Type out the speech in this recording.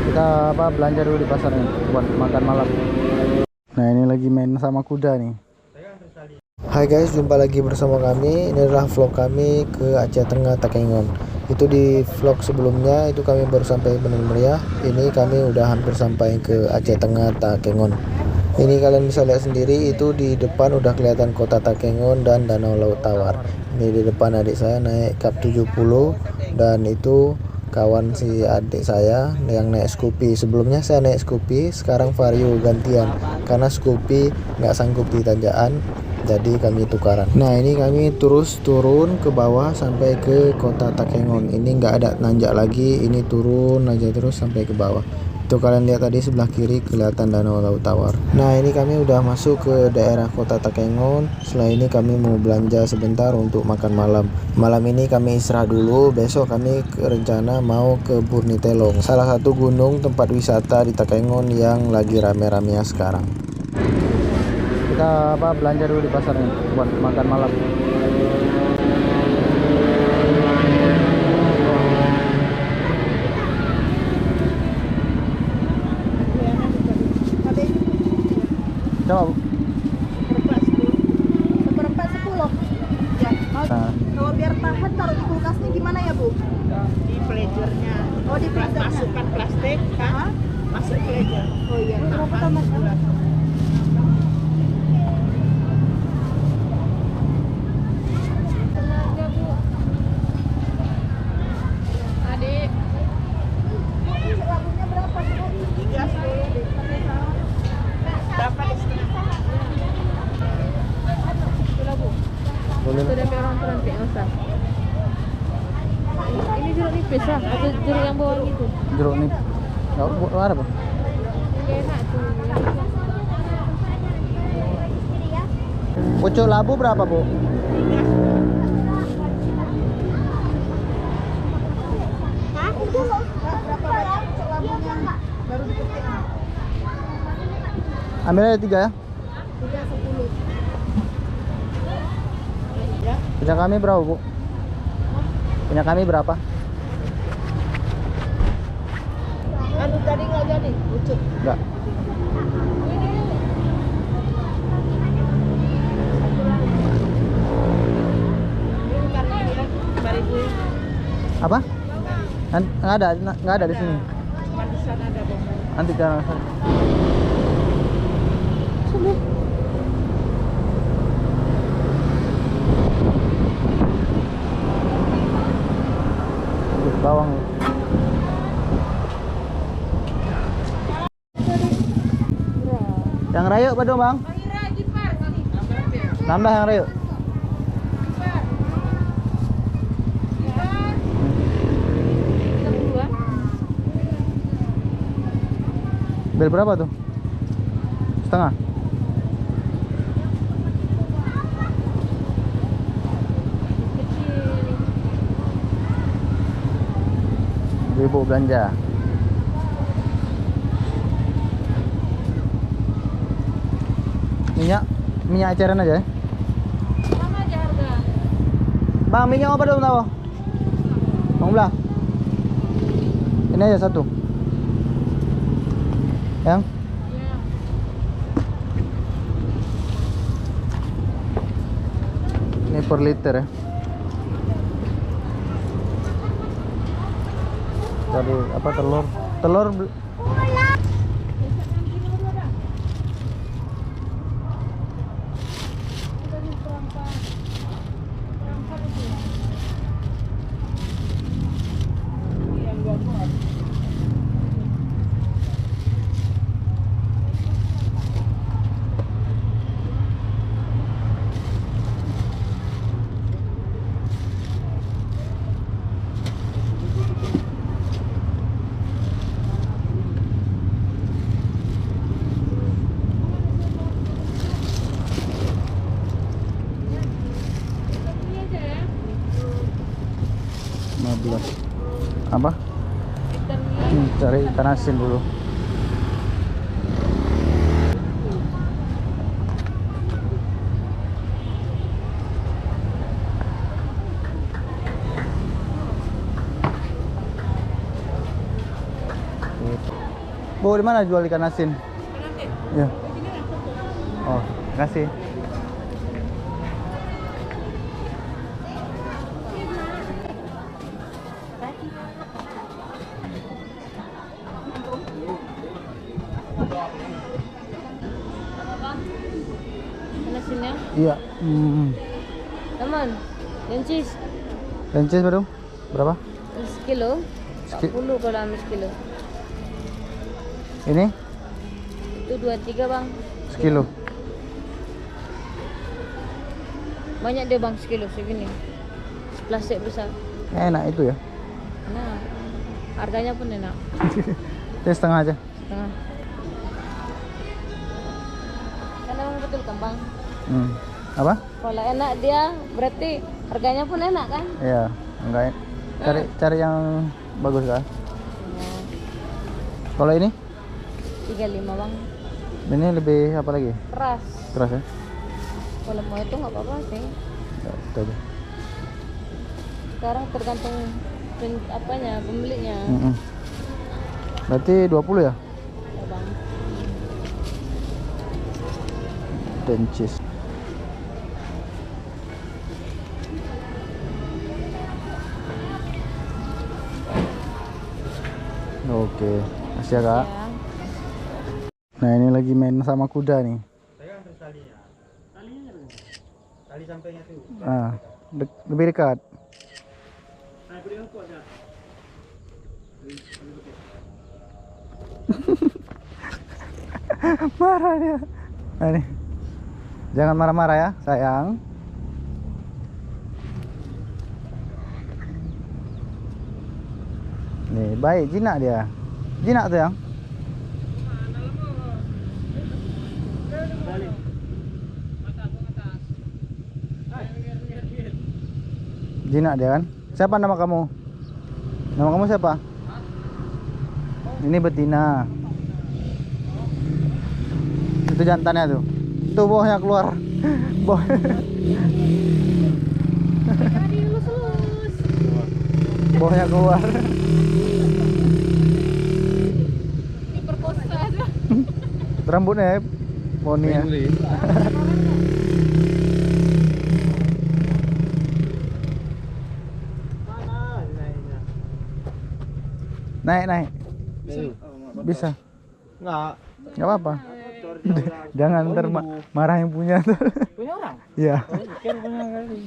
Kita belanja dulu di pasar nih buat makan malam. Nah, ini lagi main sama kuda nih. Hai guys, jumpa lagi bersama kami. Ini adalah vlog kami ke Aceh Tengah Takengon. Itu di vlog sebelumnya itu kami baru sampai Bener Meriah. Ini kami udah hampir sampai ke Aceh Tengah Takengon. Ini kalian bisa lihat sendiri, itu di depan udah kelihatan kota Takengon dan Danau Laut Tawar. Ini di depan adik saya naik Kap 70 dan itu kawan si adik saya yang naik Scoopy. Sebelumnya saya naik Scoopy, sekarang Vario gantian karena Scoopy nggak sanggup di tanjakan, jadi kami tukaran. Nah, ini kami terus turun ke bawah sampai ke kota Takengon. Ini nggak ada nanjak lagi, ini turun aja terus sampai ke bawah. Itu kalian lihat tadi sebelah kiri kelihatan Danau Laut Tawar. Nah, ini kami udah masuk ke daerah kota Takengon. Setelah ini kami mau belanja sebentar untuk makan malam. Malam ini kami istirahat dulu, besok kami rencana mau ke Burnitelong, salah satu gunung tempat wisata di Takengon yang lagi rame-ramenya sekarang. Kita belanja dulu di pasar nih buat makan malam. Coba Bu. Seperempat 10. Ya. Nah, Kalau biar tahan taruh di kulkasnya gimana ya, Bu? Di pleasure-nya. Oh, di freezernya. Masukkan plastik kan? Masuk pleasure. Oh iya. Berapa tambah? Adik. Labunya berapa? 3 dapat setengah. boleh. Itu dari orang tua nanti usah. Ini jeruk nipis lah atau jeruk yang bawah gitu? Jeruk nih. Enggak ada, Bu. Ini enak tuh. Pucuk labu berapa, Bu? Hah? Itu berapa banyak labunya? Baru dipetik. Ambil aja 3 ya. 3 10. Punya kami berapa, Bu? Punya kami berapa? Anu tadi nggak jadi, pucuk. Enggak. Apa? Nggak ada di sini. Manisan ada bom. Nanti kan. Bawang. Yang rayuk apa dong, Bang? Tambah yang rayuk. Bel berapa tuh? Setengah. Ibu belanja. Minyak eceran aja ya. Sama aja harga. Bang, minyak apa dong tahu? Bang belah. Ini aja satu. Yang? Iya. Ini per liter ya. Cari apa telur? Apa? Cari ikan asin dulu. Gitu. Bu, di mana jual ikan asin? Ya. Oh, kasih. Mana sini? Iya. Teman, yang cheese Lencis baru? Berapa? sekilo. 40 kalau ambil sekilo. Ini Itu 23 bang. sekilo. Banyak dia bang sekilo segini. Plastik besar. Enak itu ya. Nah, harganya pun enak. Ini setengah aja. Setengah. Karena memang betul kan bang. Apa? Kalau enak dia berarti harganya pun enak kan? Iya, enggak. Cari yang bagus kan. Ya, Kalau ini? 35 bang. Ini lebih apa lagi? Keras. Keras ya? Kalau mau itu nggak apa-apa sih. Ya, itu aja. Sekarang tergantung apanya pemiliknya. Berarti 20 ya? Ya bang. Dencis. Oke, kasih ya kak. Ya. Nah ini lagi main sama kuda nih. Tali sampainya tuh. Ah, lebih dekat. Marah dia. Nah, nih. Jangan marah-marah ya, sayang. Nih, baik jinak dia. Jinak tuh yang. Jinak dia kan. Siapa nama kamu? Nama kamu siapa? Ini betina. Itu jantannya tuh. Tuh bawahnya keluar. Bawah. Bawahnya keluar. Rambutnya ya, poni ya. Naik. Bisa. Enggak. Enggak apa-apa. Jangan ntar marah yang punya. Punya orang? Iya. Punya kali.